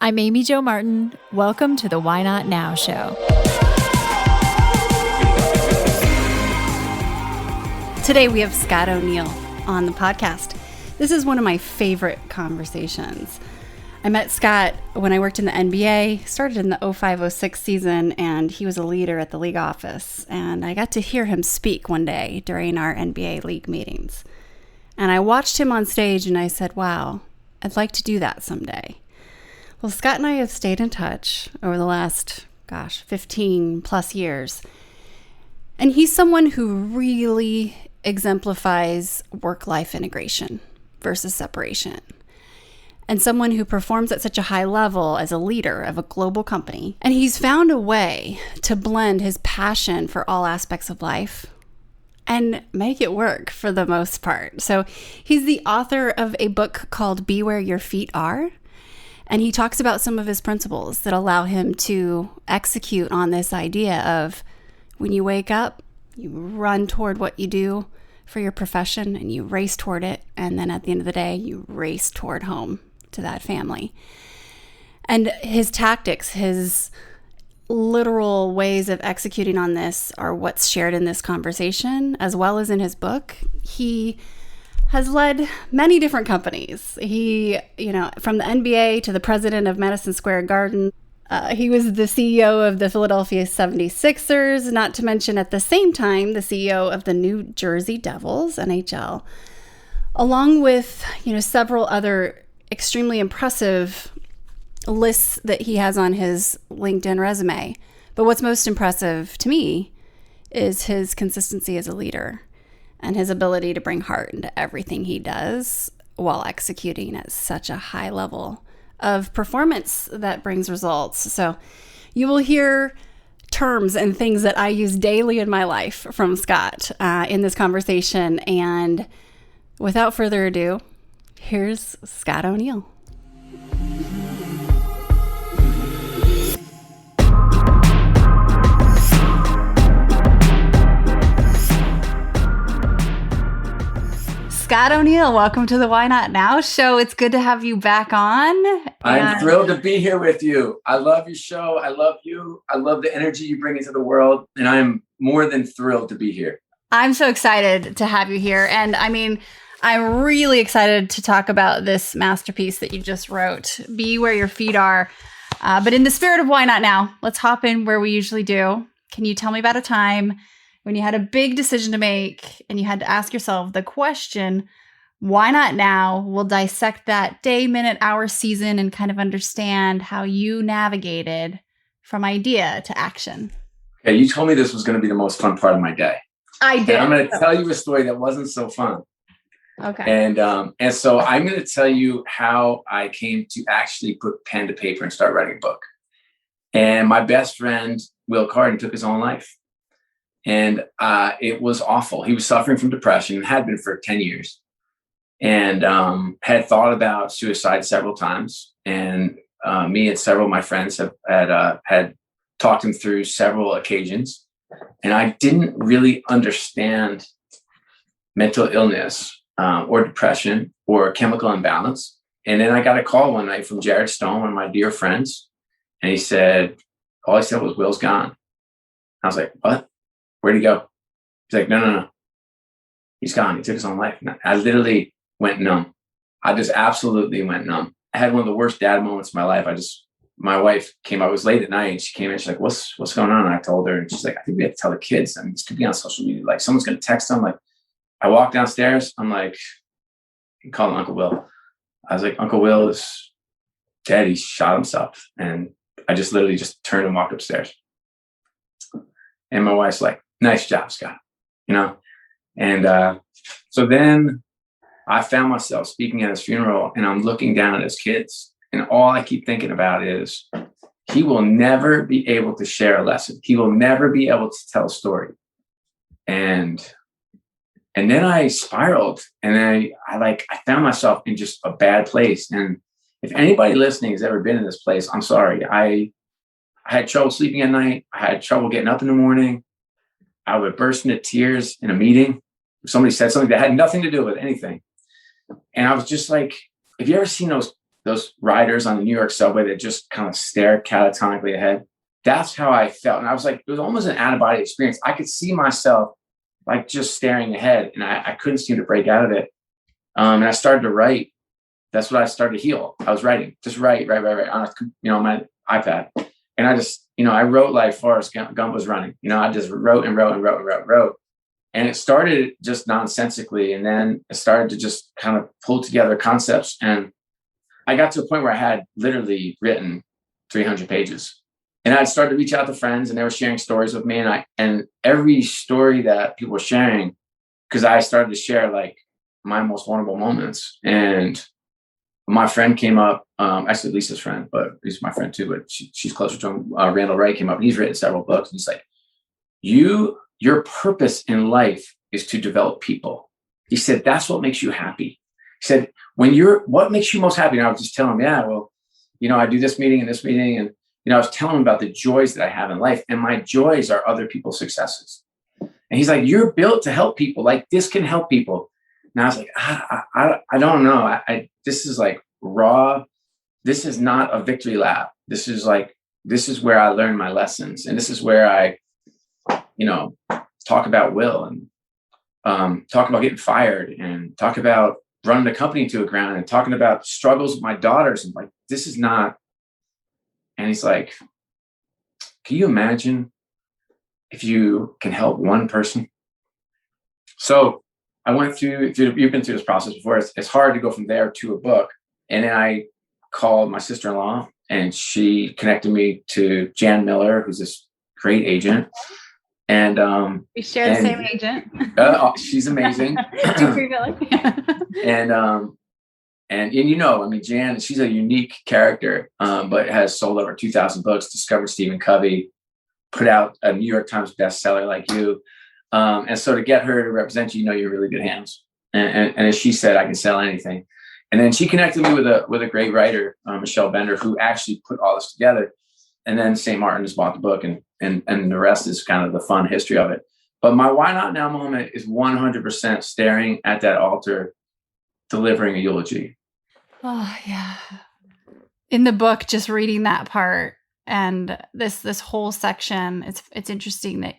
I'm Amy Jo Martin. Welcome to the Why Not Now show. Today we have Scott O'Neill on the podcast. This is one of my favorite conversations. I met Scott when I worked in the NBA, started in the 05-06 season, and he was a leader at the league office. And I got to hear him speak one day during our NBA league meetings. And I watched him on stage and I said, wow, I'd like to do that someday. Well, Scott and I have stayed in touch over the last, 15 plus years. And he's someone who really exemplifies work-life integration versus separation. And someone who performs at such a high level as a leader of a global company. And he's found a way to blend his passion for all aspects of life and make it work for the most part. So he's the author of a book called Be Where Your Feet Are. And he talks about some of his principles that allow him to execute on this idea of when you wake up, you run toward what you do for your profession and you race toward it. And then at the end of the day, you race toward home to that family. And his tactics, his literal ways of executing on this are what's shared in this conversation, as well as in his book. He has led many different companies. He, from the NBA to the president of Madison Square Garden. He was the CEO of the Philadelphia 76ers, not to mention at the same time, the CEO of the New Jersey Devils, NHL, along with, several other extremely impressive lists that he has on his LinkedIn resume. But what's most impressive to me is his consistency as a leader and his ability to bring heart into everything he does while executing at such a high level of performance that brings results. So you will hear terms and things that I use daily in my life from Scott in this conversation. And without further ado, here's Scott O'Neill. Scott O'Neill, welcome to the Why Not Now show. It's good to have you back on. I'm thrilled to be here with you. I love your show. I love you. I love the energy you bring into the world. And I'm more than thrilled to be here. I'm so excited to have you here. And I'm really excited to talk about this masterpiece that you just wrote, Be Where Your Feet Are. But in the spirit of Why Not Now, let's hop in where we usually do. Can you tell me about a time when you had a big decision to make and you had to ask yourself the question, why not now? We'll dissect that day, minute, hour, season, and kind of understand how you navigated from idea to action. Okay, you told me this was going to be the most fun part of my day. I did. And I'm going to tell you a story that wasn't so fun. Okay. And so I'm going to tell you how I came to actually put pen to paper and start writing a book. And my best friend, Will Carden, took his own life. And it was awful. He was suffering from depression and had been for 10 years and had thought about suicide several times. And me and several of my friends had talked him through several occasions. And I didn't really understand mental illness or depression or chemical imbalance. And then I got a call one night from Jared Stone, one of my dear friends. And all he said was, Will's gone. I was like, what? Where'd he go? He's like, no. He's gone. He took his own life. I literally went numb. I just absolutely went numb. I had one of the worst dad moments of my life. My wife came out, it was late at night, and she came in, she's like, what's going on? And I told her, and she's like, I think we have to tell the kids. I mean, this could be on social media. Like, someone's going to text them. Like, I walked downstairs. I'm like, he called Uncle Will. I was like, Uncle Will is dead. He shot himself. And I just literally just turned and walked upstairs. And my wife's like, nice job, Scott, And so then I found myself speaking at his funeral, and I'm looking down at his kids. And all I keep thinking about is he will never be able to share a lesson. He will never be able to tell a story. And then I spiraled, and I found myself in just a bad place. And if anybody listening has ever been in this place, I'm sorry. I had trouble sleeping at night. I had trouble getting up in the morning. I would burst into tears in a meeting. Somebody said something that had nothing to do with anything. And I was just like, have you ever seen those those riders on the New York subway that just kind of stare catatonically ahead. That's how I felt. And I was like, it was almost an out-of-body experience. I could see myself like just staring ahead, and I couldn't seem to break out of it. And I started to write. That's what I started to heal. I was writing, just write on my iPad. And I just, I wrote like Forrest Gump was running. I just wrote and wrote. And it started just nonsensically. And then it started to just kind of pull together concepts. And I got to a point where I had literally written 300 pages. And I'd started to reach out to friends, and they were sharing stories with me. And every story that people were sharing, because I started to share like my most vulnerable moments. And my friend came up, actually Lisa's friend, but he's my friend too, but she's closer to him. Randall Wright came up, and he's written several books. And he's like, your purpose in life is to develop people. He said, that's what makes you happy. He said, what makes you most happy? And I was just telling him, I do this meeting and this meeting. And, I was telling him about the joys that I have in life, and my joys are other people's successes. And he's like, you're built to help people. Like, this can help people. And I was like, I don't know. This is like raw. This is not a victory lap. This is where I learn my lessons. And this is where I, talk about will, and talk about getting fired, and talk about running the company to the ground, and talking about struggles with my daughters. And like, this is not. And he's like, can you imagine if you can help one person? So I went through you've been through this process before. It's hard to go from there to a book. And then I called my sister-in-law, and she connected me to Jan Miller, who's this great agent. And we share the same agent. She's amazing. And Jan, she's a unique character, but has sold over 2,000 books, discovered Stephen Covey, put out a New York Times bestseller like you. And so to get her to represent you're in really good hands. And as she said, I can sell anything. And then she connected me with a great writer, Michelle Bender, who actually put all this together. And then St. Martin just bought the book, and the rest is kind of the fun history of it. But my why not now moment is 100% staring at that altar, delivering a eulogy. Oh yeah. In the book, just reading that part and this whole section, it's interesting that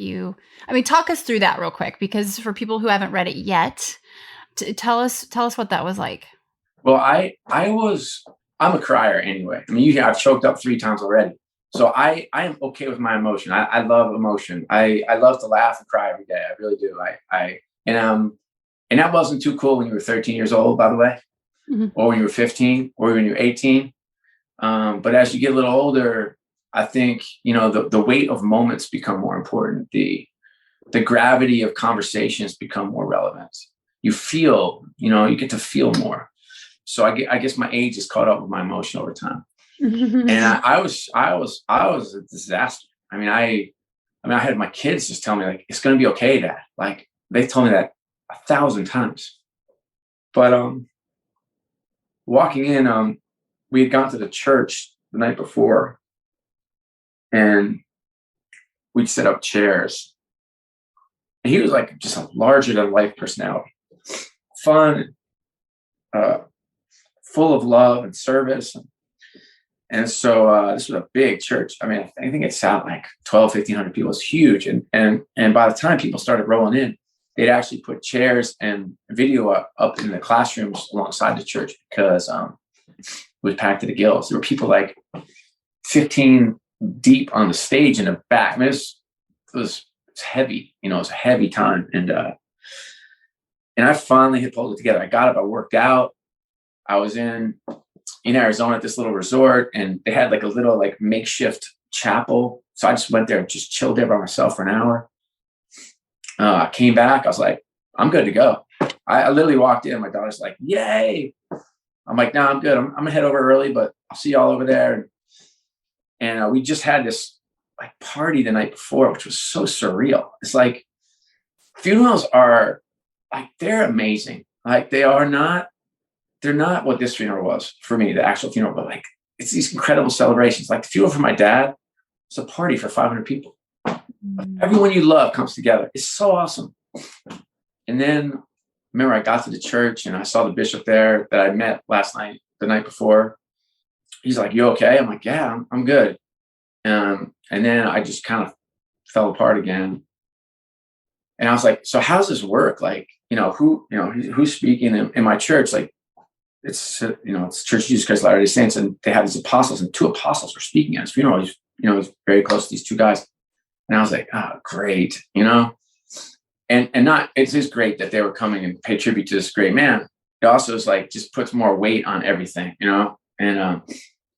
talk us through that real quick, because for people who haven't read it yet, tell us what that was like. Well, I'm a crier anyway. I've choked up 3 times already. So I am okay with my emotion. I love emotion. I love to laugh and cry every day. I really do. And that wasn't too cool when you were 13 years old, by the way, mm-hmm. or when you were 15, or when you were 18. But as you get a little older, I think, the weight of moments become more important. The gravity of conversations become more relevant. You feel, you get to feel more. So I guess my age has caught up with my emotion over time. And I was a disaster. I had my kids just tell me, like, it's going to be okay, Dad. Like, they told me that 1,000 times. But walking in, we had gone to the church the night before, and we'd set up chairs. And he was like just a larger than life personality, fun, full of love and service. And so this was a big church. I think it sat like 1,200-1,500 people. It was huge. And by the time people started rolling in, they'd actually put chairs and video up in the classrooms alongside the church, because it was packed to the gills. There were people like 15 deep on the stage in the back. It was heavy. It was a heavy time. And I finally had pulled it together. I got up. I worked out. I was in Arizona at this little resort, and they had like a little like makeshift chapel. So I just went there and just chilled there by myself for an hour. I came back. I was like, I'm good to go. I literally walked in. My daughter's like, yay. I'm like, no, I'm good. I'm going to head over early, but I'll see y'all over there. And we just had this like party the night before, which was so surreal. It's like, funerals are like, they're amazing. Like, they're not what this funeral was for me, the actual funeral, but like, it's these incredible celebrations. Like the funeral for my dad, it's a party for 500 people. Everyone you love comes together. It's so awesome. And then remember, I got to the church and I saw the bishop there that I met the night before. he's like, you okay? I'm like, yeah, I'm good. And then I just kind of fell apart again. And I was like, so how's this work? Like, who's speaking in my church? Like, it's Church of Jesus Christ of Latter-day Saints, and they have these apostles, and two apostles were speaking at his funeral. He's very close to these two guys. And I was like, oh, great, and not, it's just great that they were coming and pay tribute to this great man. It also is like, just puts more weight on everything, and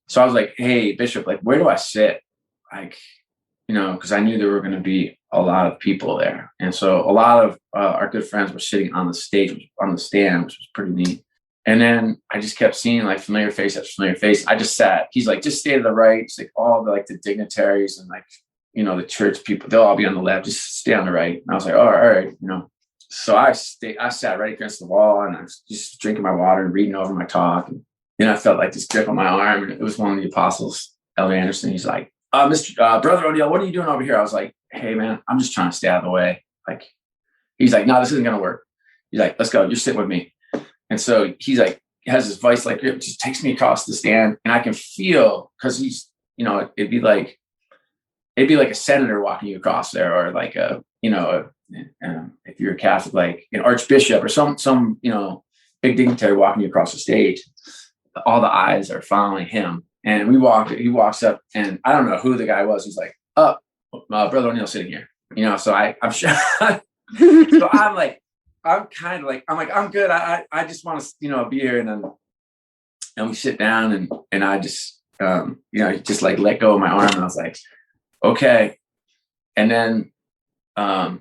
so I was like, hey, Bishop, like, where do I sit? Like, because I knew there were going to be a lot of people there. And so a lot of our good friends were sitting on the stage, on the stand, which was pretty neat. And then I just kept seeing like familiar face after familiar face. I just sat. He's like, just stay to the right. It's like all the dignitaries and the church people, they'll all be on the left. Just stay on the right. And I was like, all right. So I sat right against the wall, and I was just drinking my water and reading over my talk. And then I felt like this grip on my arm, and it was one of the apostles, Elder Anderson. He's like, Brother O'Neill, what are you doing over here? I was like, hey man, I'm just trying to stay out of the way. Like, he's like, no, this isn't going to work. He's like, let's go. You're sitting with me. And so he's like, he has this vice like grip, just takes me across the stand, and I can feel, because he's, it'd be like a senator walking you across there, or like if you're a Catholic, like an archbishop or some big dignitary walking you across the stage. All the eyes are following him. And he walks up, and I don't know who the guy was. He's like, Brother O'Neill sitting here, so I'm sure. So I'm good. I just want to, be here. And we sit down, and I just, just like let go of my arm. And I was like, okay. And then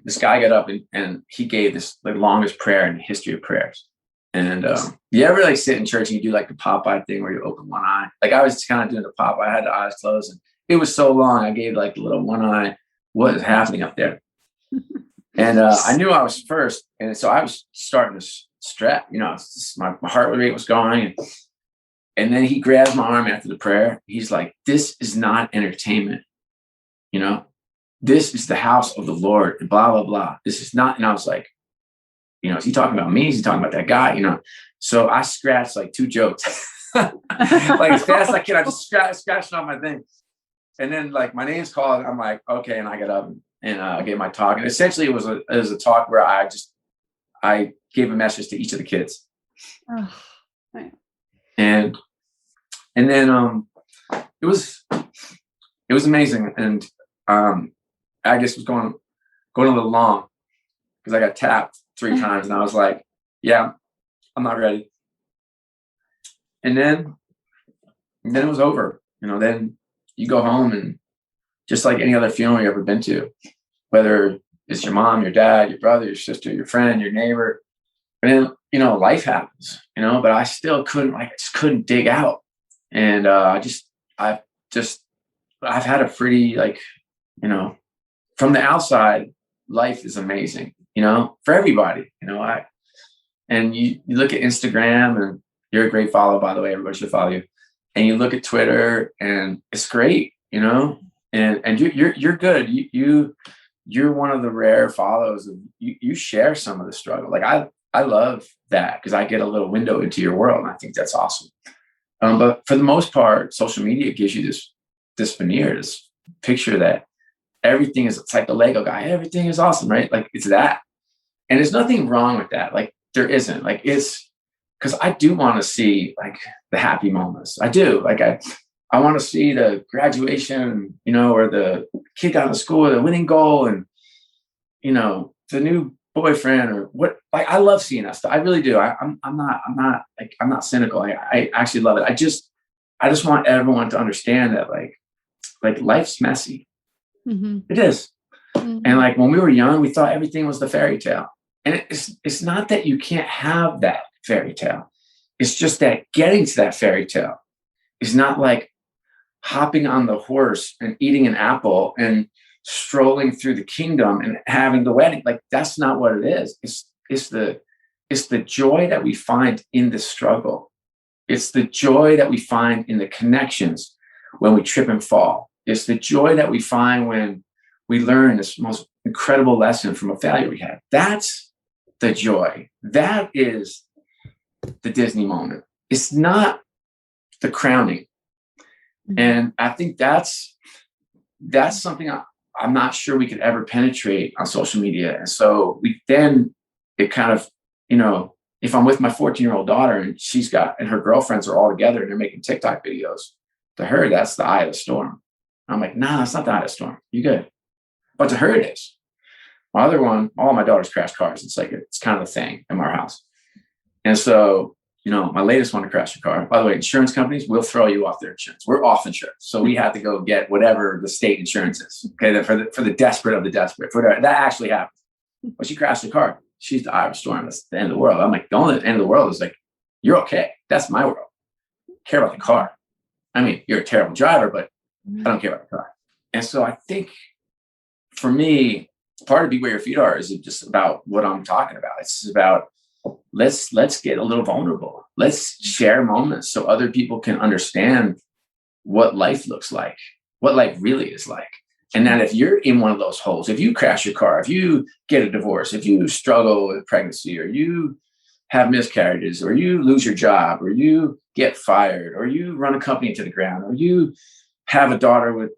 this guy got up, and he gave this the longest prayer in the history of prayers. And you ever like sit in church and you do like the Popeye thing where you open one eye? Like, I was kind of doing the Popeye. I had the eyes closed, and it was so long. I gave like the little one eye. What is happening up there? And I knew I was first, and so I was starting to strap. My heart rate was going, and then he grabs my arm after the prayer. He's like, "This is not entertainment. This is the house of the Lord." And blah blah blah. This is not. And I was like, is he talking about me? Is he talking about that guy? So I scratched like 2 jokes, like as fast as I can. I just scratched on my thing, and then like my name's called. I'm like, okay, and I get up and I gave my talk. And essentially, it was a talk where I gave a message to each of the kids, and then it was amazing, and I guess it was going a little long because I got tapped 3 times, and I was like, yeah, I'm not ready. And then it was over. Then you go home, and just like any other funeral you've ever been to, whether it's your mom, your dad, your brother, your sister, your friend, your neighbor, and then, life happens, but I still couldn't dig out. And I've had a pretty from the outside, life is amazing, for everybody, and you look at Instagram, and you're a great follow, by the way, everybody should follow you. And you look at Twitter, and it's great, and you're good. You're one of the rare follows. You share some of the struggle. Like I love that, because I get a little window into your world, and I think that's awesome. But for the most part, social media gives you this veneer, this picture that everything is, it's like the Lego guy. Everything is awesome, right? Like, it's that. And there's nothing wrong with that. Like, there isn't. Like, it's because I do want to see like the happy moments. I do. Like, I want to see the graduation, or the kid got out of school with a winning goal, and, the new boyfriend, or what. Like, I love seeing that stuff. I really do. I'm not cynical. I actually love it. I just want everyone to understand that like life's messy. Mm-hmm. It is. Mm-hmm. And like when we were young, we thought everything was the fairy tale. And it's not that you can't have that fairy tale. It's just that getting to that fairy tale is not like hopping on the horse and eating an apple and strolling through the kingdom and having the wedding. Like, that's not what it is. It's the joy that we find in the struggle. It's the joy that we find in the connections when we trip and fall. It's the joy that we find when we learn this most incredible lesson from a failure we had. That's the joy. That is the Disney moment. It's not the crowning. And I think that's something I'm not sure we could ever penetrate on social media. And so it kind of, if I'm with my 14-year-old daughter and her girlfriends are all together and they're making TikTok videos, to her, that's the eye of the storm. I'm like, nah, it's not the eye of the storm. You good. But to her, it is. My other one, all my daughters crash cars. It's like, it's kind of a thing in our house. And so, my latest one to crash a car. By the way, insurance companies will throw you off their insurance. We're off insurance. So we have to go get whatever the state insurance is. Okay. For the desperate of the desperate. That actually happens. But she crashed the car. She's the eye of the storm. That's the end of the world. I'm like, the only end of the world is like, you're okay. That's my world. I care about the car. I mean, you're a terrible driver, but I don't care about the car. And so I think for me, part of Be Where Your Feet Are is just about what I'm talking about. It's about, let's get a little vulnerable. Let's share moments so other people can understand what life looks like, what life really is like. And that if you're in one of those holes, if you crash your car, if you get a divorce, if you struggle with pregnancy, or you have miscarriages, or you lose your job, or you get fired, or you run a company to the ground, or you have a daughter with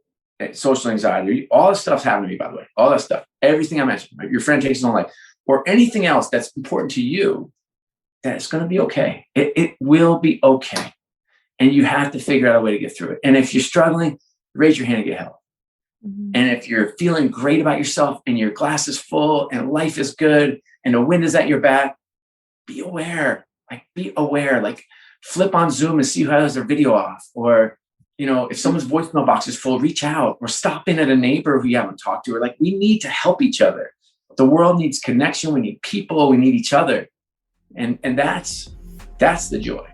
social anxiety, all this stuff's happened to me, by the way, all that stuff, everything I mentioned, right? Your friend takes his own life, or anything else that's important to you, that it's going to be okay. It will be okay. And you have to figure out a way to get through it. And if you're struggling, raise your hand and get help. And if you're feeling great about yourself and your glass is full and life is good and the wind is at your back, be aware, like flip on Zoom and see who has their video off. Or, if someone's voicemail box is full, reach out or stop in at a neighbor who you haven't talked to. Or like, we need to help each other. The world needs connection. We need people. We need each other. And that's the joy.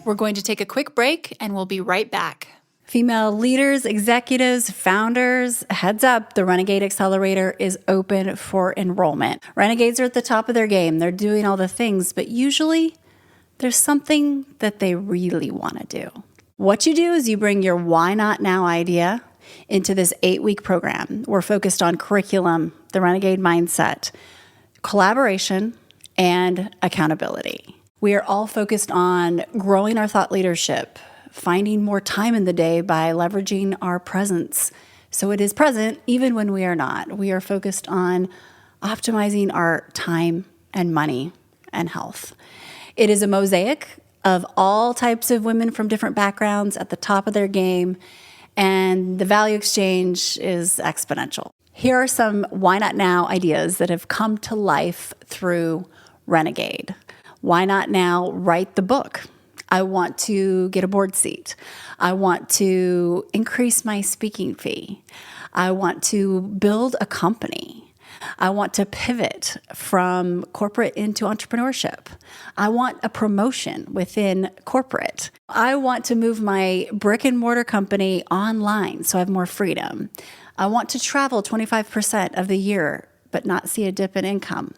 We're going to take a quick break and we'll be right back. Female leaders, executives, founders, heads up, the Renegade Accelerator is open for enrollment. Renegades are at the top of their game. They're doing all the things, but usually there's something that they really want to do. What you do is you bring your why not now idea into this 8-week program. We're focused on curriculum, the Renegade mindset, collaboration, and accountability. We are all focused on growing our thought leadership, finding more time in the day by leveraging our presence so it is present even when we are not. We are focused on optimizing our time and money and health. It is a mosaic of all types of women from different backgrounds at the top of their game, and the value exchange is exponential. Here are some why not now ideas that have come to life through Renegade. Why not now write the book? I want to get a board seat. I want to increase my speaking fee. I want to build a company. I want to pivot from corporate into entrepreneurship. I want a promotion within corporate. I want to move my brick and mortar company online so I have more freedom. I want to travel 25% of the year, but not see a dip in income.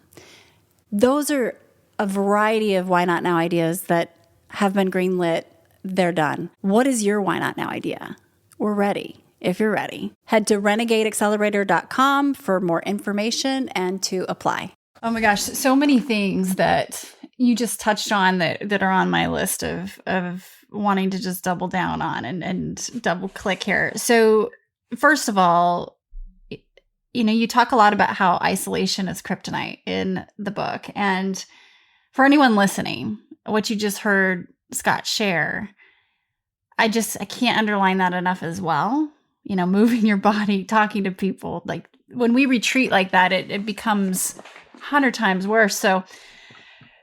Those are a variety of why not now ideas that have been greenlit. They're done. What is your why not now idea? We're ready. If you're ready, head to renegadeaccelerator.com for more information and to apply. Oh my gosh, so many things that you just touched on that are on my list of wanting to just double down on and double click here. So first of all, you talk a lot about how isolation is kryptonite in the book. And for anyone listening, what you just heard Scott share, I can't underline that enough as well. Moving your body, talking to people, like when we retreat like that, it becomes 100 times worse. So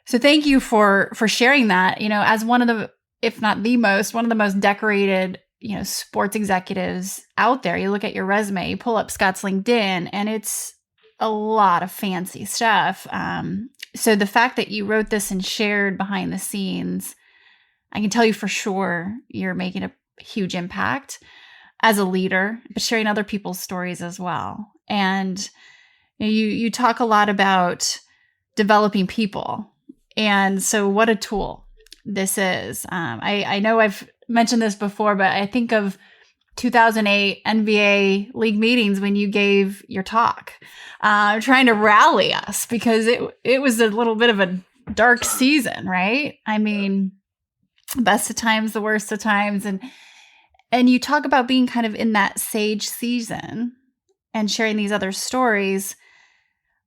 thank you for sharing that, as one of the, if not one of the most decorated, sports executives out there. You look at your resume, you pull up Scott's LinkedIn, and it's a lot of fancy stuff. So the fact that you wrote this and shared behind the scenes, I can tell you for sure you're making a huge impact as a leader, but sharing other people's stories as well. And you talk a lot about developing people. And so what a tool this is. I know I've mentioned this before, but I think of 2008 NBA league meetings when you gave your talk, trying to rally us because it was a little bit of a dark season, right? I mean, best of times, the worst of times. And you talk about being kind of in that sage season and sharing these other stories.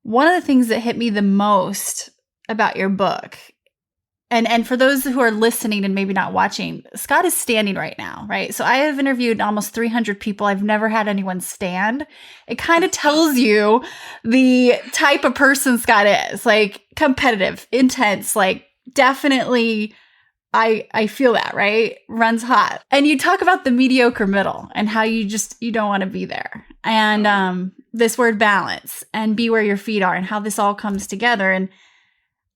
One of the things that hit me the most about your book, and for those who are listening and maybe not watching, Scott is standing right now, right? So I have interviewed almost 300 people. I've never had anyone stand. It kind of tells you the type of person Scott is, like competitive, intense, like definitely I feel that, right? Runs hot. And you talk about the mediocre middle and how you don't want to be there. And this word balance and be where your feet are and how this all comes together. And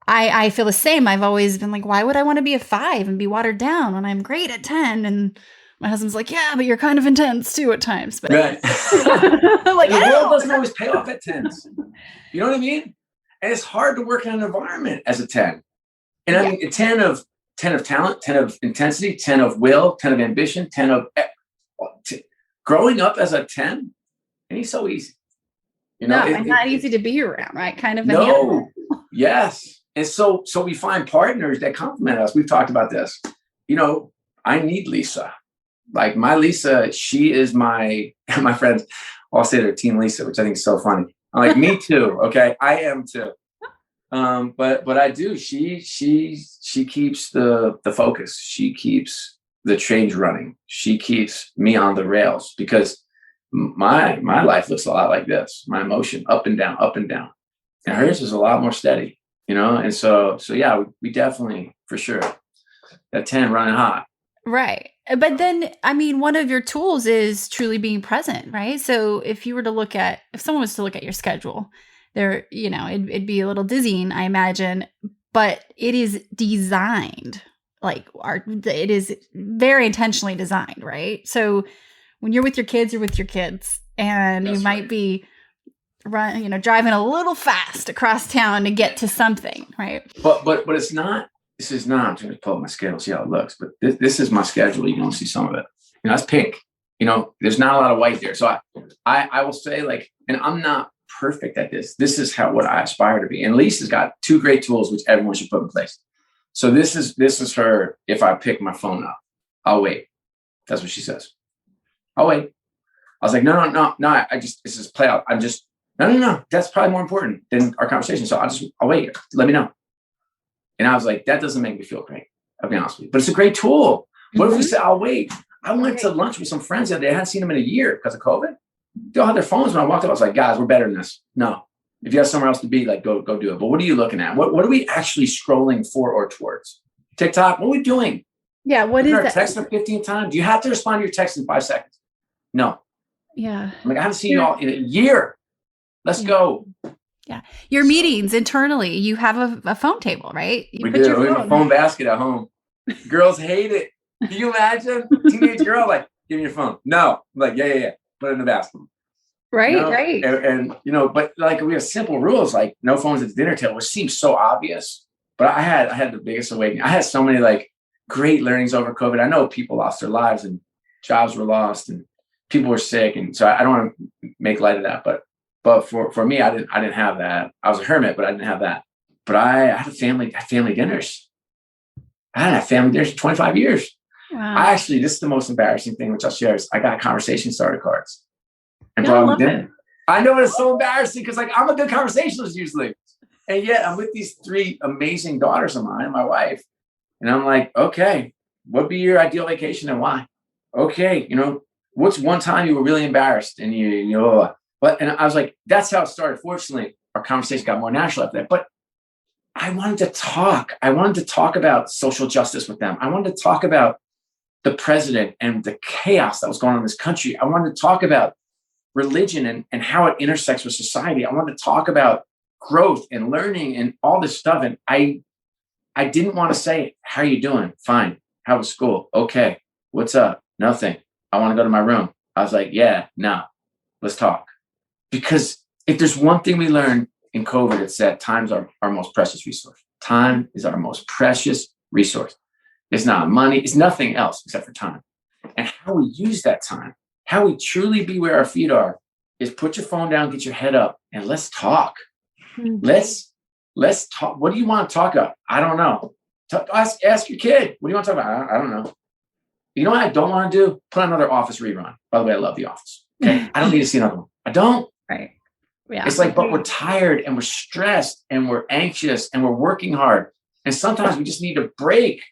I feel the same. I've always been like, why would I want to be a 5 and be watered down when I'm great at 10? And my husband's like, yeah, but you're kind of intense too at times. But right. Like, the world doesn't always pay off at 10s. You know what I mean? And it's hard to work in an environment as a 10. And I mean, a 10 of talent, 10 of intensity, 10 of will, 10 of ambition, 10 of growing up as a 10 ain't so easy. You know, and not easy to be around, right? Kind of. No. Yes. And so we find partners that complement us. We've talked about this. You know, I need Lisa. Like my Lisa, she is my friends all say they're Team Lisa, which I think is so funny. I'm like, me too. Okay. I am too. But I do. She keeps the focus. She keeps the trains running. She keeps me on the rails because my life looks a lot like this. My emotion up and down, and hers is a lot more steady, you know? And so yeah, we definitely, for sure, that 10 running hot. Right. But then, I mean, one of your tools is truly being present, right? So if someone was to look at your schedule, there, you know, it'd be a little dizzying, I imagine, but it is designed, it is very intentionally designed, right? So when you're with your kids, you're with your kids, and you might be driving a little fast across town to get to something, right? But it's not. This is not. I'm trying to pull up my schedule, see how it looks. But this is my schedule. You can see some of it. You know, that's pink. You know, there's not a lot of white there. So I will say, like, and I'm not perfect at this. This is what I aspire to be. And Lisa's got 2 great tools which everyone should put in place. So this is her. If I pick my phone up, I'll wait. That's what she says. I'll wait. I was like, no. This is play out. I'm just, no. That's probably more important than our conversation. So I'll wait. Let me know. And I was like, that doesn't make me feel great. I'll be honest with you, but it's a great tool. What if we say, I'll wait? I went to lunch with some friends the other day. I hadn't seen them in a year because of COVID. They all had their phones. When I walked up, I was like, guys, we're better than this. No, if you have somewhere else to be, like, go do it. But what are you looking at? What are we actually scrolling for or towards? TikTok? What are we doing? Yeah. What is that? Texting 15 times. Do you have to respond to your text in 5 seconds? No. Yeah. I'm like, I haven't seen you all in a year. Let's go. Yeah. Your meetings internally, you have a phone table, right? We do. We have a phone basket at home. Girls hate it. Can you imagine? Teenage girl, like, give me your phone. No. I'm like, yeah. Put it in the basket. Right, you know? right. And you know, but like we have simple rules, like no phones at the dinner table, which seems so obvious. But I had the biggest awakening. I had so many like great learnings over COVID. I know people lost their lives and jobs were lost and people were sick. And so I don't want to make light of that. But for me, I didn't have that. I was a hermit, but I didn't have that. But I had family dinners. I hadn't had family dinners for 25 years. Wow. This is the most embarrassing thing, which I'll share, is I got conversation starter cards and brought them dinner. I know it's so embarrassing because like I'm a good conversationalist usually. And yet I'm with these 3 amazing daughters of mine and my wife. And I'm like, okay, what'd be your ideal vacation and why? Okay, you know, what's one time you were really embarrassed and you know, and I was like, that's how it started. Fortunately, our conversation got more natural after that. But I wanted to talk. I wanted to talk about social justice with them. I wanted to talk about the president and the chaos that was going on in this country. I wanted to talk about religion and how it intersects with society. I wanted to talk about growth and learning and all this stuff. And I didn't want to say, how are you doing? Fine. How was school? Okay. What's up? Nothing. I want to go to my room. I was like, yeah, no, let's talk. Because if there's one thing we learned in COVID, it's that time's our most precious resource. Time is our most precious resource. It's not money. It's nothing else except for time. And how we use that time, how we truly be where our feet are, is put your phone down, get your head up, and let's talk. Mm-hmm. let's talk. What do you want to talk about? I don't know. Ask your kid. What do you want to talk about? I don't know. You know what I don't want to do? Put on another Office rerun. By the way, I love The Office. Okay. I don't need to see another one. I don't. Right. Yeah. It's like, but we're tired and we're stressed and we're anxious and we're working hard. And sometimes we just need a break.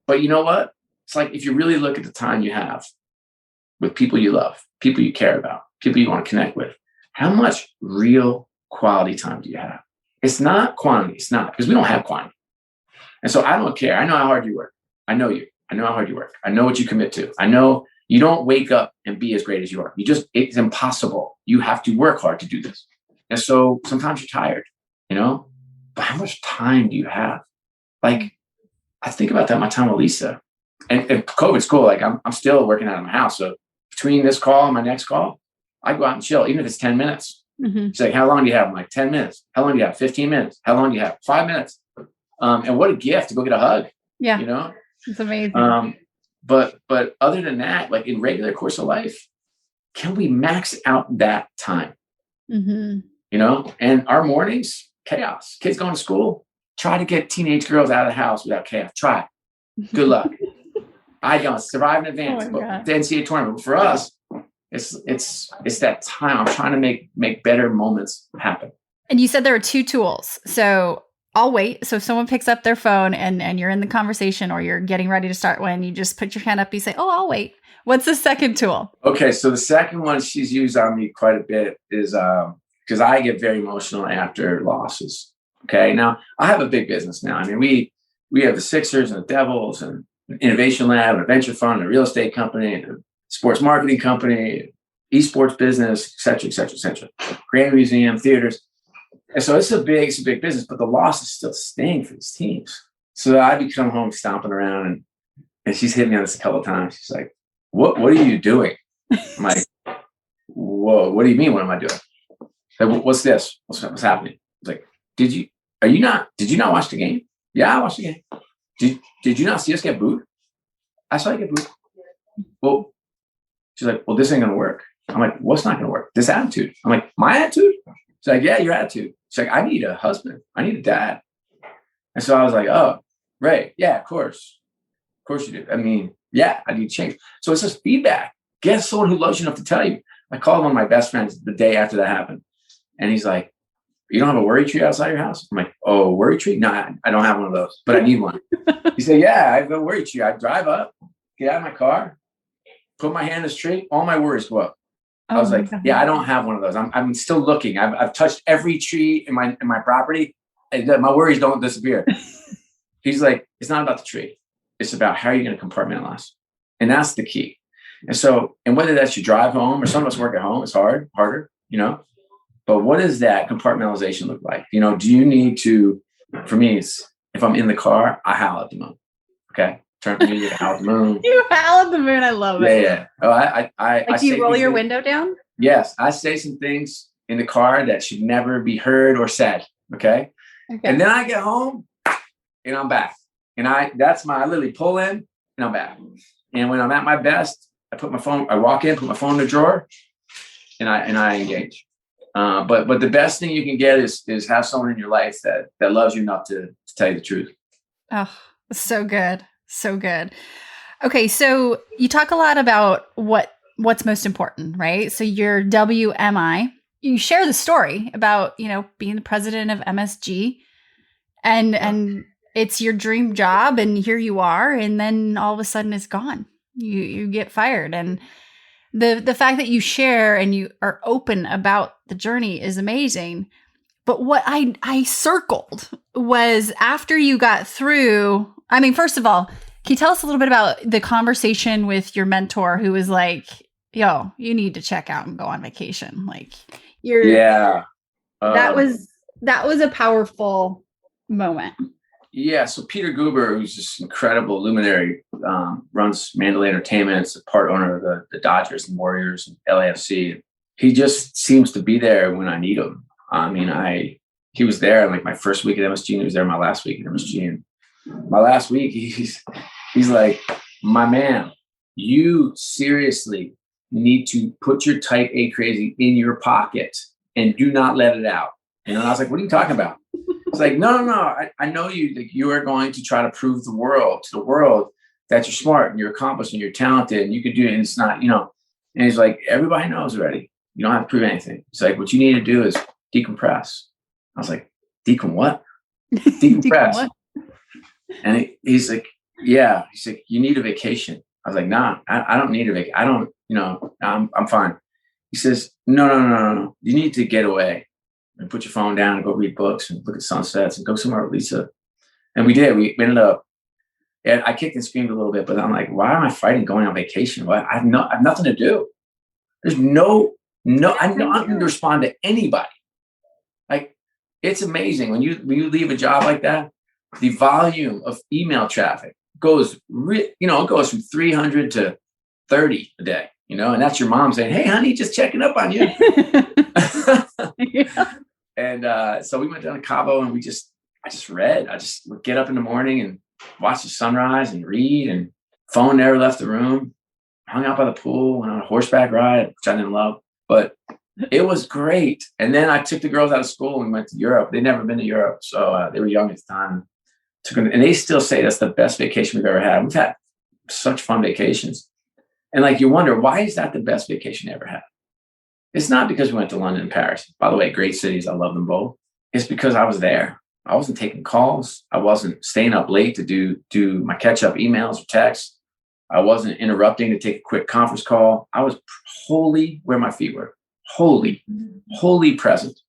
But you know what? It's like, if you really look at the time you have with people you love, people you care about, people you want to connect with, how much real quality time do you have? It's not quantity. It's not, because we don't have quantity. And so I don't care. I know how hard you work. I know you. I know how hard you work. I know what you commit to. I know you don't wake up and be as great as you are. It's impossible. You have to work hard to do this. And so sometimes you're tired, but how much time do you have? Like, I think about that my time with Lisa, and COVID's cool. Like I'm still working out of my house. So between this call and my next call, I go out and chill, even if it's 10 minutes. Mm-hmm. She's like, how long do you have? I'm like, 10 minutes. How long do you have? 15 minutes. How long do you have? 5 minutes. And what a gift to go get a hug. Yeah. It's amazing. But other than that, like in regular course of life, can we max out that time? Mm-hmm. And our mornings, chaos. Kids going to school, try to get teenage girls out of the house without chaos. Try. Good luck. I don't survive in advance. But the NCAA tournament for us, it's that time. I'm trying to make better moments happen. And you said there are 2 tools. So I'll wait. So if someone picks up their phone and you're in the conversation or you're getting ready to start one, you just put your hand up, you say, oh, I'll wait. What's the second tool? Okay. So the second one she's used on me quite a bit is because I get very emotional after losses. Okay. Now I have a big business now. I mean, we have the Sixers and the Devils and an innovation lab and a venture fund and a real estate company and a sports marketing company, esports business, et cetera, et cetera, et cetera. Grand Museum, theaters. And so it's a big business, but the losses still sting for these teams. So I become home stomping around and she's hit me on this a couple of times. She's like, what are you doing? I'm like, whoa, what do you mean? What am I doing? Like, what's this? What's happening? It's like, did you not watch the game? Yeah, I watched the game. Did you not see us get booed? I saw you get booed. Well, she's like, well, this ain't gonna work. I'm like, what's not gonna work? This attitude. I'm like, my attitude? She's like, yeah, your attitude. She's like, I need a husband. I need a dad. And so I was like, oh, right. Yeah, of course. Of course you do. I mean, yeah, I need change. So it's just feedback. Get someone who loves you enough to tell you. I called one of my best friends the day after that happened. And he's like, you don't have a worry tree outside your house? I'm like, oh, worry tree? No, I don't have one of those, but I need one. He said, yeah, I have a worry tree. I drive up, get out of my car, put my hand in this tree, all my worries go up. I was like, yeah, I don't have one of those. I'm still looking. I've touched every tree in my property, and my worries don't disappear. He's like, it's not about the tree. It's about how you're going to compartmentalize. And that's the key. And whether that's you drive home or some of us work at home, it's harder, but what does that compartmentalization look like? Do you need to, for me, it's if I'm in the car, I howl at the moon. Okay. Turn the music, howl at the moon. You howl at the moon. I love it. Yeah. Oh, I do you roll your window down? Yes. I say some things in the car that should never be heard or said. Okay. And then I get home and I'm back. And I literally pull in and I'm back. And when I'm at my best, I walk in, put my phone in the drawer and I engage. But the best thing you can get is have someone in your life that loves you enough to tell you the truth. Oh, so good. So good. Okay. So you talk a lot about what's most important, right? So your WMI, you share the story about, being the president of MSG and it's your dream job and here you are. And then all of a sudden it's gone. You get fired. And the fact that you share and you are open about the journey is amazing. But what I circled was after you got through, I mean, first of all, can you tell us a little bit about the conversation with your mentor who was like, yo, you need to check out and go on vacation. Like that was a powerful moment. Yeah. So Peter Guber, who's this incredible luminary, runs Mandalay Entertainment, is a part owner of the Dodgers and Warriors and LAFC. He just seems to be there when I need him. I mean, he was there like my first week at MSG and he was there my last week at MSG. And my last week, he's like, my man, you seriously need to put your type A crazy in your pocket and do not let it out. And I was like, what are you talking about? It's like, no. I know you. Like, you are going to try to prove to the world that you're smart and you're accomplished and you're talented and you can do it. And it's not, And he's like, everybody knows already. You don't have to prove anything. He's like, what you need to do is decompress. I was like, what? Decompress. What? And he's like, yeah. He's like, you need a vacation. I was like, nah, I don't need a vacation. I don't, I'm fine. He says, no. You need to get away and put your phone down and go read books and look at sunsets and go somewhere with Lisa. And we did. We ended up, and I kicked and screamed a little bit, but I'm like, why am I fighting going on vacation? Why? I have nothing to do. There's I'm not going to respond to anybody. Like, it's amazing when you leave a job like that, the volume of email traffic goes, it goes from 300 to 30 a day, and that's your mom saying, hey, honey, just checking up on you. Yeah. And so we went down to Cabo and I just read. I just would get up in the morning and watch the sunrise and read, and phone never left the room. Hung out by the pool, went on a horseback ride, which I didn't love, but it was great. And then I took the girls out of school and went to Europe. They'd never been to Europe, so they were young at the time. Took them, and they still say that's the best vacation we've ever had. We've had such fun vacations. And like, you wonder, why is that the best vacation I ever had? It's not because we went to London and Paris. By the way, great cities. I love them both. It's because I was there. I wasn't taking calls. I wasn't staying up late to do my catch-up emails or texts. I wasn't interrupting to take a quick conference call. I was wholly where my feet were. Wholly present.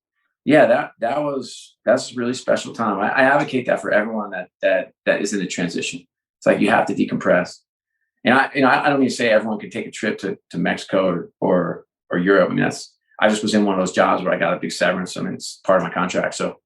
Yeah, that's a really special time. I advocate that for everyone that is in a transition. It's like, you have to decompress. And I don't mean to say everyone can take a trip to Mexico or Europe. I mean, I just was in one of those jobs where I got a big severance. I mean, it's part of my contract. So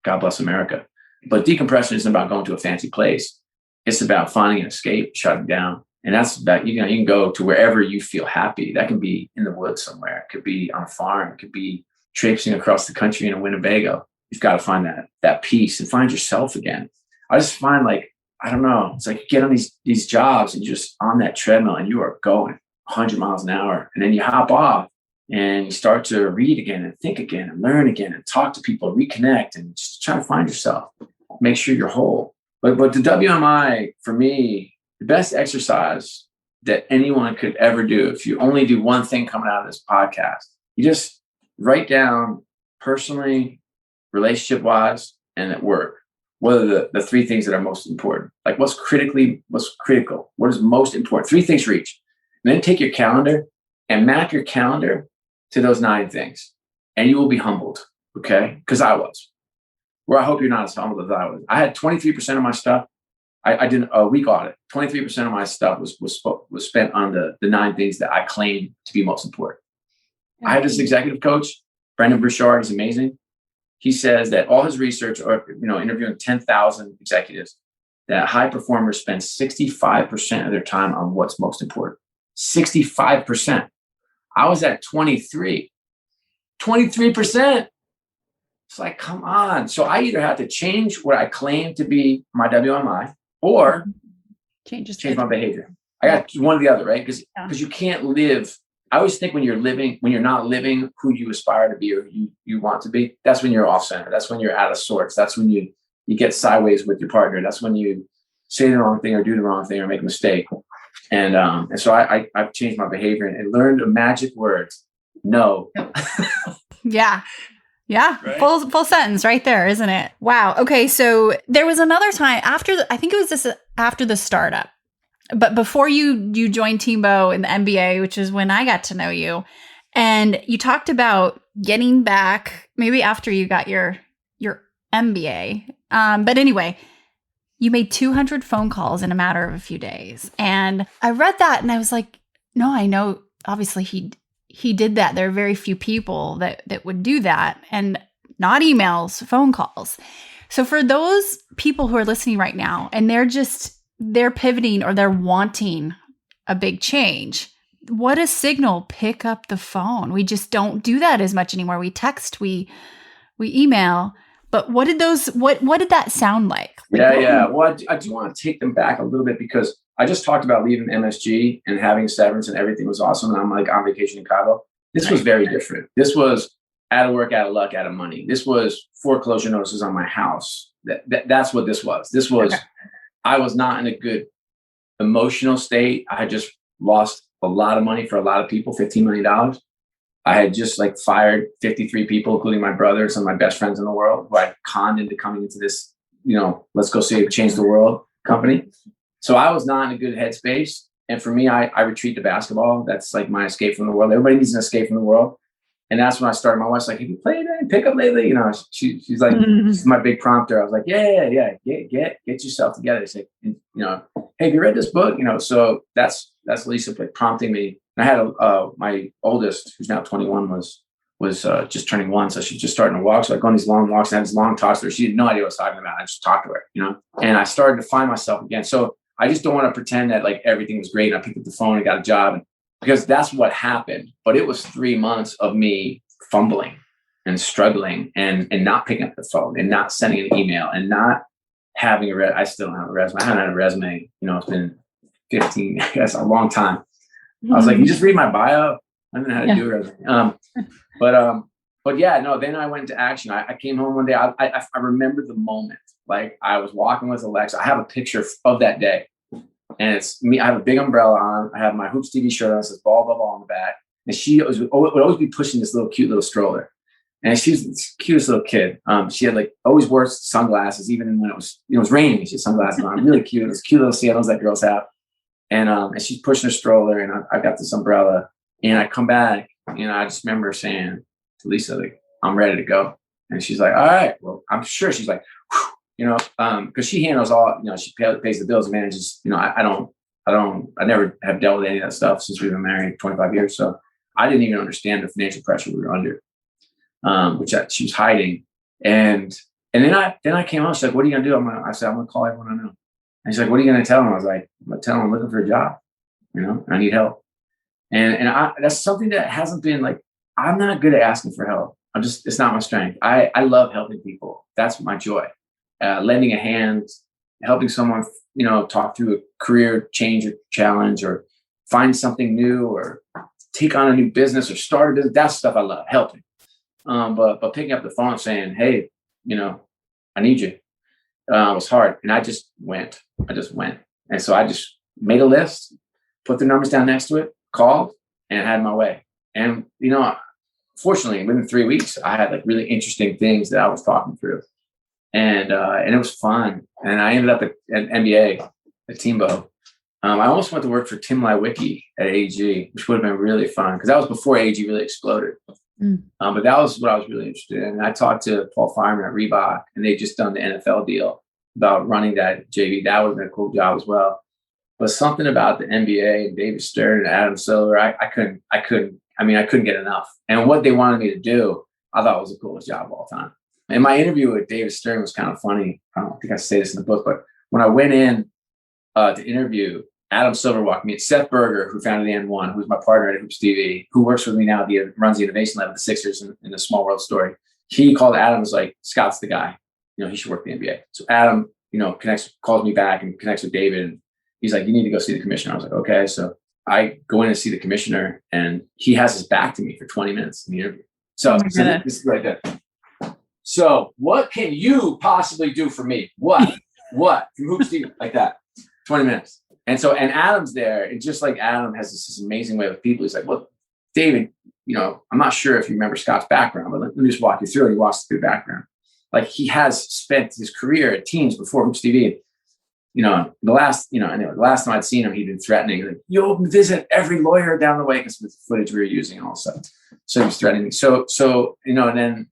God bless America. But decompression isn't about going to a fancy place. It's about finding an escape, shutting down. And that's about, you can go to wherever you feel happy. That can be in the woods somewhere. It could be on a farm. It could be traipsing across the country in a Winnebago. You've got to find that peace and find yourself again. I just find, like, I don't know. It's like you get on these jobs and you're just on that treadmill and you are going 100 miles an hour. And then you hop off and you start to read again and think again and learn again and talk to people, reconnect, and just try to find yourself. Make sure you're whole. But the WMI, for me, the best exercise that anyone could ever do, if you only do one thing coming out of this podcast, you just write down personally, relationship-wise, and at work, what are the three things that are most important? Like, what's critical? What is most important? 3 things for each. And then take your calendar and map your calendar to those 9 things. And you will be humbled, okay? Because I was. Well, I hope you're not as humbled as I was. I had 23% of my stuff. I did a week audit. 23% of my stuff was spent on the 9 things that I claim to be most important. Okay. I had this executive coach, Brendan Bouchard. He's amazing. He says that all his research, or interviewing 10,000 executives, that high performers spend 65% of their time on what's most important. 65%. I was at 23%. It's like, come on. So I either have to change what I claim to be my WMI or change my behavior. I got one or the other, right? Because you can't live. I always think when you're not living who you aspire to be or you want to be, that's when you're off center. That's when you're out of sorts. That's when you get sideways with your partner. That's when you say the wrong thing or do the wrong thing or make a mistake. And so I've changed my behavior and learned a magic word. No. Yeah. Yeah. Right? Full sentence right there, isn't it? Wow. Okay. So there was another time I think it was after the startup, but before you joined Teambo in the MBA, which is when I got to know you, and you talked about getting back maybe after you got your MBA. But anyway, you made 200 phone calls in a matter of a few days. And I read that and I was like, no, I know obviously he did that. There are very few people that would do that, and not emails, phone calls. So for those people who are listening right now and they're pivoting or they're wanting a big change, what a signal. Pick up the phone. We just don't do that as much anymore. We text, we email. But what did that sound like? Yeah. Well, I do want to take them back a little bit because I just talked about leaving MSG and having severance and everything was awesome. And I'm like on vacation in Cabo. This was very different. This was out of work, out of luck, out of money. This was foreclosure notices on my house. That's what this was. This was, okay. I was not in a good emotional state. I had just lost a lot of money for a lot of people, $15 million. I had just like fired 53 people, including my brother, some of my best friends in the world, who I conned into coming into this, let's go see change the world company. So I was not in a good headspace. And for me, I retreat to basketball. That's like my escape from the world. Everybody needs an escape from the world. And that's when I started. My wife's like, have you played any pickup lately? She's like, she's my big prompter. I was like, yeah. Get yourself together. She's like, hey, have you read this book? So that's Lisa like prompting me. And I had my oldest, who's now 21, was just turning 1. So she's just starting to walk. So I go on these long walks and have these long talks to her. She had no idea what I was talking about. I just talked to her, and I started to find myself again. So I just don't want to pretend that like everything was great. And I picked up the phone and got a job, because that's what happened. But it was 3 months of me fumbling and struggling and not picking up the phone and not sending an email and not having I still don't have a resume. I haven't had a resume. It's been 15, that's a long time. I was like, you just read my bio. I don't know how to do a resume. But yeah, no, then I went into action. I came home one day. I remember the moment. Like I was walking with Alexa. I have a picture of that day. And it's me. I have a big umbrella on. I have my Hoops TV shirt on. It says ball on the back. And she would always be pushing this cute little stroller. And she's the cutest little kid. She had like always wore sunglasses, even when it was raining. She had sunglasses on. Really cute. It was cute little sandals that girls have. And she's pushing a stroller, and I've got this umbrella. And I come back, and I just remember saying to Lisa, like, I'm ready to go. And she's like, all right, well, I'm sure. She's like, because she handles all, she pays the bills and manages, I never have dealt with any of that stuff since we've been married 25 years. So I didn't even understand the financial pressure we were under, which she was hiding. And then I came home. She's like, what are you going to do? I said, I'm going to call everyone I know. And she's like, what are you going to tell them? I was like, I'm going to tell them I'm looking for a job. I need help. And that's something that hasn't been like, I'm not good at asking for help. It's not my strength. I love helping people. That's my joy. Lending a hand, helping someone, talk through a career change or challenge, or find something new, or take on a new business, or start a business. That's stuff I love, helping. But picking up the phone and saying, hey, I need you, was hard. And I just went. And so I just made a list, put the numbers down next to it, called, and had my way. And, fortunately, within 3 weeks, I had like really interesting things that I was talking through. And it was fun. And I ended up at NBA at Teambo. I almost went to work for Tim Lewicki at AG, which would have been really fun, because that was before AG really exploded. But that was what I was really interested in. And I talked to Paul Fireman at Reebok, and they'd just done the NFL deal about running that JV. That would have been a cool job as well. But something about the NBA and David Stern and Adam Silver, I couldn't get enough. And what they wanted me to do, I thought was the coolest job of all time. And my interview with David Stern was kind of funny. I don't think I say this in the book, but when I went in to interview, Adam Silver walked me. Seth Berger, who founded the N1, who's my partner at Hoops TV, who works with me now, runs the innovation lab at the Sixers in the Small World Story. He called Adam and was like, Scott's the guy. He should work the NBA. So Adam, calls me back and connects with David. And he's like, you need to go see the commissioner. I was like, okay. So I go in and see the commissioner, and he has his back to me for 20 minutes in the interview. So this is right there. So what can you possibly do for me? What? From Hoops TV, like that, 20 minutes. And Adam's there. And just like Adam has this amazing way with people. He's like, well, David, I'm not sure if you remember Scott's background, but let me just walk you through it. He walks through background. Like he has spent his career at teams before Hoops TV. The last time I'd seen him, he'd been threatening, like, you'll visit every lawyer down the way, because with the footage we were using and all stuff. So he was threatening me. So, and then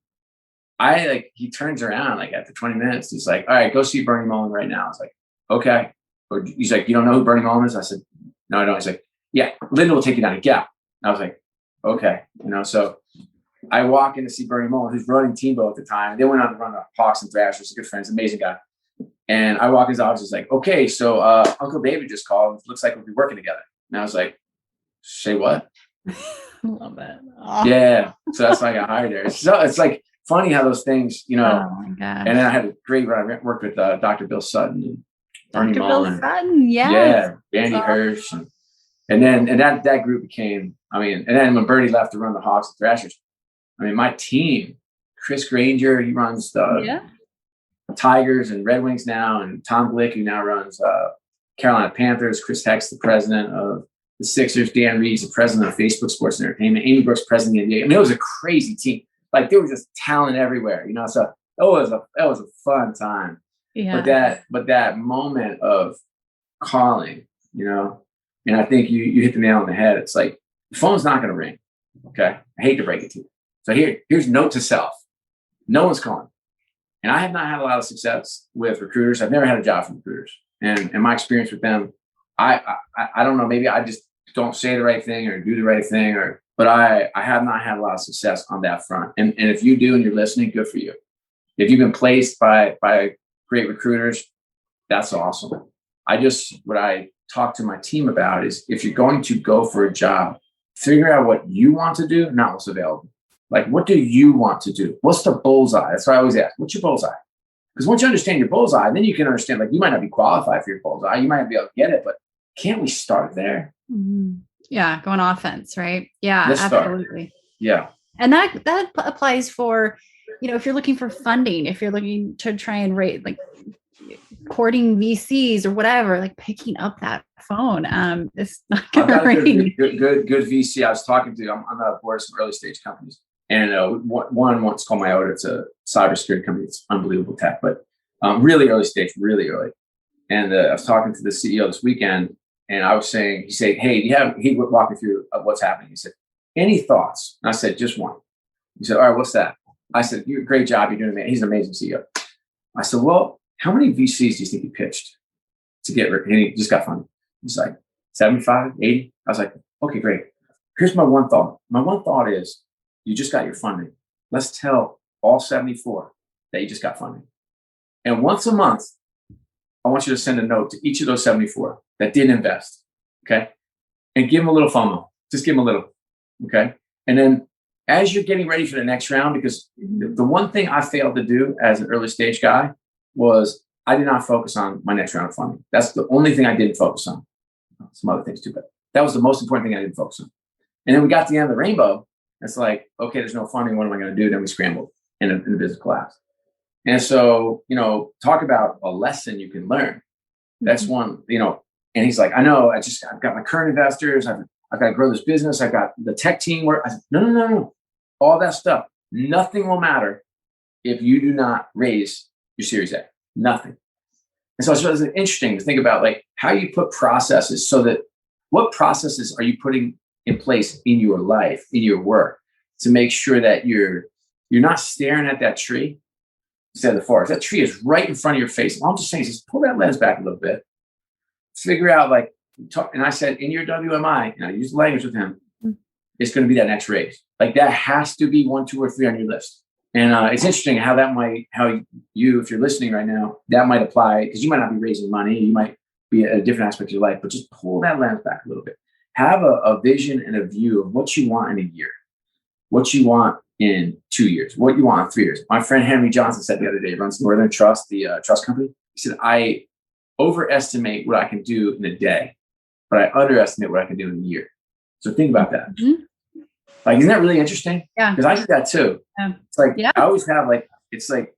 he turns around, like after 20 minutes, he's like, all right, go see Bernie Mullen right now. I was like, okay. Or he's like, you don't know who Bernie Mullen is? I said, no, I don't. He's like, yeah, Linda will take you down. Yeah. And I was like, okay. So I walk in to see Bernie Mullen, who's running Teambo at the time. They went on to run the Hawks and Thrashers, good friends, amazing guy. And I walk in his office, he's like, okay, so Uncle David just called. Looks like we'll be working together. And I was like, say what? Love it. Oh. Yeah. So that's why I got hired there. So it's like funny how those things, Oh my gosh. And then I had a great run. I worked with Dr. Bill Sutton and Bernie Dr. Mullen. Bill Sutton, yes. Yeah. Andy Hirsch. And then that group became, and then when Bernie left to run the Hawks and Thrashers, I mean, my team, Chris Granger, he runs the Tigers and Red Wings now, and Tom Glick, who now runs Carolina Panthers, Chris Hex, the president of the Sixers, Dan Reeves, the president of Facebook Sports and Entertainment, Amy Brooks, president of the NBA. I mean, it was a crazy team. Like, there was just talent everywhere, you know. So it was a fun time. Yeah. But that moment of calling, you know, and I think you hit the nail on the head. It's like, the phone's not going to ring. Okay, I hate to break it to you. So here's note to self: no one's calling. And I have not had a lot of success with recruiters. I've never had a job from recruiters, and my experience with them, I don't know. Maybe I just don't say the right thing or do the right thing, but I have not had a lot of success on that front. And if you do and you're listening, good for you. If you've been placed by great recruiters, that's awesome. What I talk to my team about is, if you're going to go for a job, figure out what you want to do, not what's available. Like, what do you want to do? What's the bullseye? That's what I always ask. What's your bullseye? Because once you understand your bullseye, then you can understand, like, you might not be qualified for your bullseye. You might not be able to get it, but can't we start there? Mm-hmm. Yeah. Going offense, right? Yeah, Let's absolutely. Start. Yeah. And that applies for, you know, if you're looking for funding, if you're looking to try and rate, like, courting VCs or whatever, like, picking up that phone. It's not going to ring. Good VC. I was talking to, I'm on the board of some early stage companies. And one once called my own. It's a cybersecurity company. It's unbelievable tech, but really early stage, really early. And I was talking to the CEO this weekend, and I was saying, he said, hey, he walked me through what's happening. He said, any thoughts? And I said, just one. He said, all right, what's that? I said, great job. You're doing amazing. He's an amazing CEO. I said, well, how many VCs do you think he pitched to get, and he just got funded? He's like, 75, 80. I was like, okay, great. Here's my one thought. My one thought is, you just got your funding. Let's tell all 74 that you just got funding. And once a month, I want you to send a note to each of those 74 that didn't invest. Okay. And give them a little FOMO. Just give them a little. Okay. And then as you're getting ready for the next round, because the one thing I failed to do as an early stage guy was, I did not focus on my next round of funding. That's the only thing I didn't focus on. Some other things too, but that was the most important thing I didn't focus on. And then we got to the end of the rainbow. It's like, okay, there's no funding. What am I going to do? Then we scrambled and the business collapsed. And so, you know, talk about a lesson you can learn. That's one, you know, and he's like, I know, I've got my current investors. I've got to grow this business. I've got the tech team work. I said, no. All that stuff. Nothing will matter if you do not raise your Series A. Nothing. And so it's interesting to think about, like, how you put processes, so that what processes are you putting in place in your life, in your work, to make sure that you're not staring at that tree instead of the forest. That tree is right in front of your face. And all I'm just saying is, just pull that lens back a little bit, figure out, like, and I said, in your WMI, and I used language with him, it's going to be that next raise. Like, that has to be 1, 2, or 3 on your list. And it's interesting how you, if you're listening right now, that might apply, because you might not be raising money. You might be a different aspect of your life, but just pull that lens back a little bit. Have a vision and a view of what you want in a year, what you want in 2 years, what you want in 3 years. My friend Henry Johnson said the other day, he runs Northern Trust, the trust company. He said, I overestimate what I can do in a day, but I underestimate what I can do in a year. So think about that. Mm-hmm. Like, isn't that really interesting? Yeah. Because I did that too. Yeah. It's like, I always have, like, it's like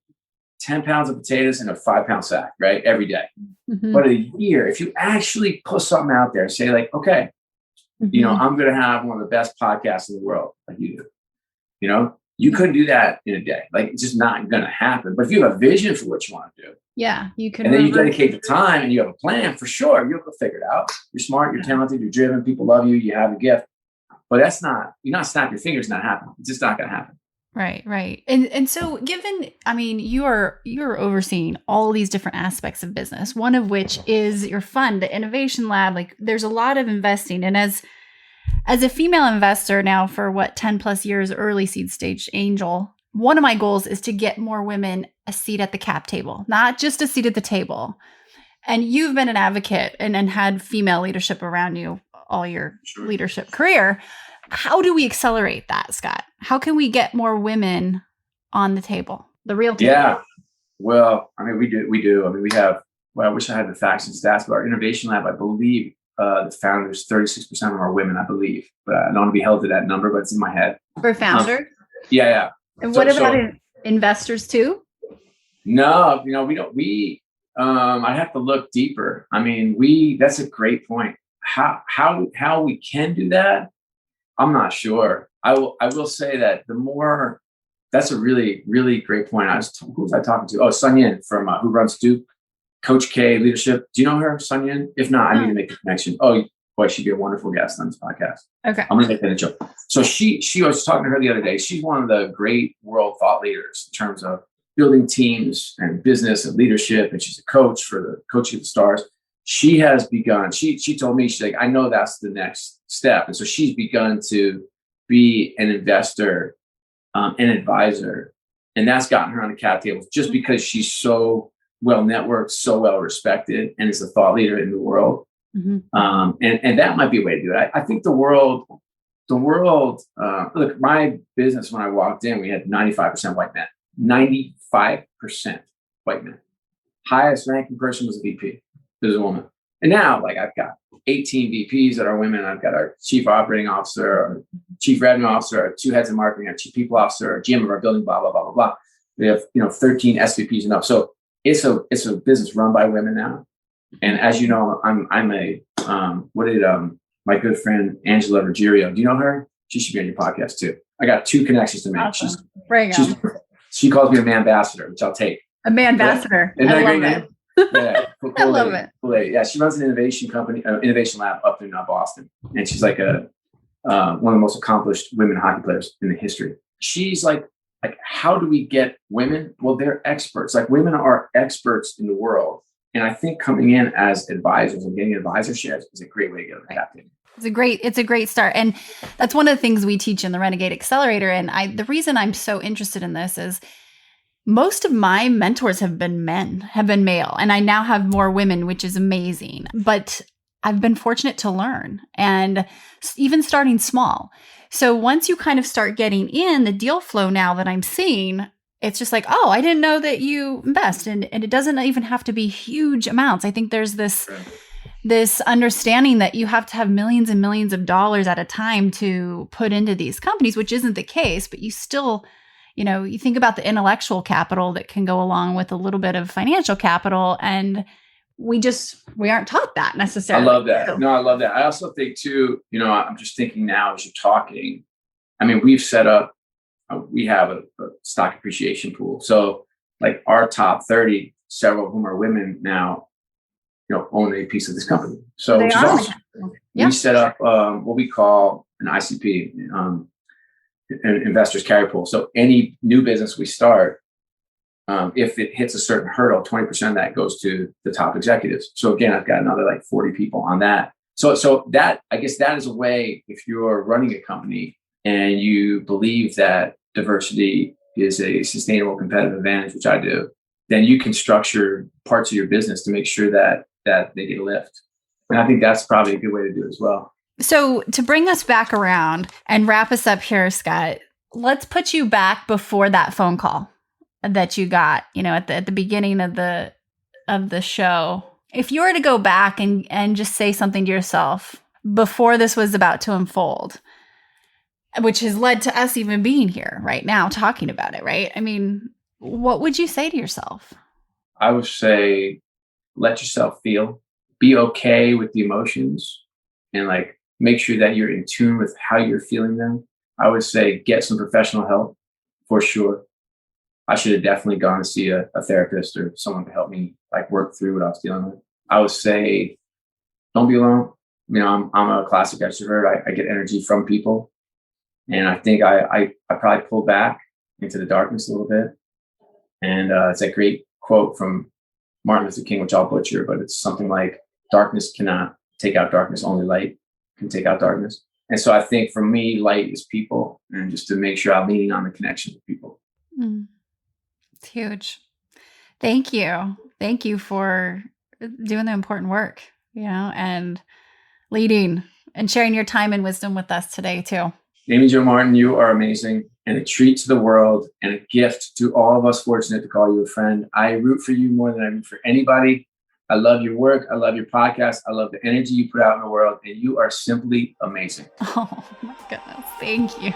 10 pounds of potatoes in a 5-pound sack, right? Every day. Mm-hmm. But a year, if you actually put something out there and say, like, okay, you know, I'm going to have one of the best podcasts in the world, like you do. You know, you couldn't do that in a day. Like, it's just not going to happen. But if you have a vision for what you want to do, you can. And then you dedicate the time and you have a plan, for sure, you'll figure it out. You're smart, you're talented, you're driven, people love you, you have a gift. But you're not snapping your fingers, not happening. It's just not going to happen. Right. And so you're overseeing all these different aspects of business, one of which is your fund, the innovation lab. Like, there's a lot of investing. And as a female investor now for 10 plus years, early seed stage angel, one of my goals is to get more women a seat at the cap table, not just a seat at the table. And you've been an advocate and had female leadership around you all your leadership career. How do we accelerate that, Scott? How can we get more women on the table, the real table? Yeah. Well, I mean, we do. I mean, we have, I wish I had the facts and stats, but our innovation lab, I believe the founders, 36% of them are women, I believe. But I don't want to be held to that number, but it's in my head. For founders? Yeah. And what about investors too? No, I have to look deeper. I mean, that's a great point. How we can do that, I'm not sure. I will say that that's a really, really great point. Who was I talking to? Oh, Sun Yin from who runs Duke, Coach K Leadership. Do you know her, Sun Yin? If not, I need to make a connection. Oh boy, she'd be a wonderful guest on this podcast. Okay. I'm gonna make that a joke. So she was talking to her the other day. She's one of the great world thought leaders in terms of building teams and business and leadership. And she's a coach for the Coaching of the Stars. She has begun, she told me, she's like, I know that's the next step. And so she's begun to be an investor, an advisor. And that's gotten her on the cap table just because she's so well networked, so well respected, and is a thought leader in the world. Mm-hmm. And that might be a way to do it. I think the world, look, my business, when I walked in, we had 95% white men, 95% white men. Highest ranking person was a VP. There's a woman. And now, like, I've got 18 VPs that are women. I've got our chief operating officer, our chief revenue officer, our 2 heads of marketing, our chief people officer, our GM of our building, blah, blah, blah, blah, blah. We have, 13 SVPs and up. So it's a business run by women now. And as you know, I'm my good friend, Angela Ruggiero, do you know her? She should be on your podcast too. I got 2 connections to make. Awesome. She calls me a man ambassador, which I'll take. A man ambassador. Isn't that a great name? Yeah, cool I love it. Yeah, she runs an innovation company, innovation lab up in Boston, and she's like one of the most accomplished women hockey players in the history. She's like, how do we get women? Well, they're experts. Like, women are experts in the world, and I think coming in as advisors and getting advisorships is a great way to get on the cap table. It's a great start, and that's one of the things we teach in the Renegade Accelerator. And the reason I'm so interested in this is, most of my mentors have been male, and I now have more women, which is amazing. But I've been fortunate to learn, and even starting small. So once you kind of start getting in the deal flow now that I'm seeing, it's just like, oh, I didn't know that you invest. And it doesn't even have to be huge amounts. I think there's this understanding that you have to have millions and millions of dollars at a time to put into these companies, which isn't the case, but you still, you think about the intellectual capital that can go along with a little bit of financial capital, and we aren't taught that necessarily. I love that. No, I love that. I also think too, I'm just thinking now as you're talking, I mean, we've set up, we have a stock appreciation pool. So like our top 30, several of whom are women now, own a piece of this company. So which is awesome. Yeah. We set up what we call an ICP, an investors carry pool. So any new business we start, if it hits a certain hurdle, 20% of that goes to the top executives. So again, I've got another like 40 people on that. So that, I guess that is a way, if you're running a company and you believe that diversity is a sustainable competitive advantage, which I do, then you can structure parts of your business to make sure that they get a lift. And I think that's probably a good way to do it as well. So to bring us back around and wrap us up here, Scott, let's put you back before that phone call that you got, at the beginning of the show. If you were to go back and just say something to yourself before this was about to unfold, which has led to us even being here right now talking about it, right? I mean, what would you say to yourself? I would say, let yourself feel, be okay with the emotions, and make sure that you're in tune with how you're feeling them. I would say get some professional help for sure. I should have definitely gone to see a therapist or someone to help me work through what I was dealing with. I would say, don't be alone. I'm a classic extrovert. I get energy from people. And I think I probably pulled back into the darkness a little bit. And it's a great quote from Martin Luther King, which I'll butcher, but it's something like, darkness cannot take out darkness, only light can take out darkness. And so I think for me, light is people, and just to make sure I'm leaning on the connection with people. It's huge. Thank you. Thank you for doing the important work, and leading and sharing your time and wisdom with us today too. Amy Jo Martin, you are amazing and a treat to the world and a gift to all of us fortunate to call you a friend. I root for you more than I root for anybody. I love your work. I love your podcast. I love the energy you put out in the world, and you are simply amazing. Oh my goodness. Thank you.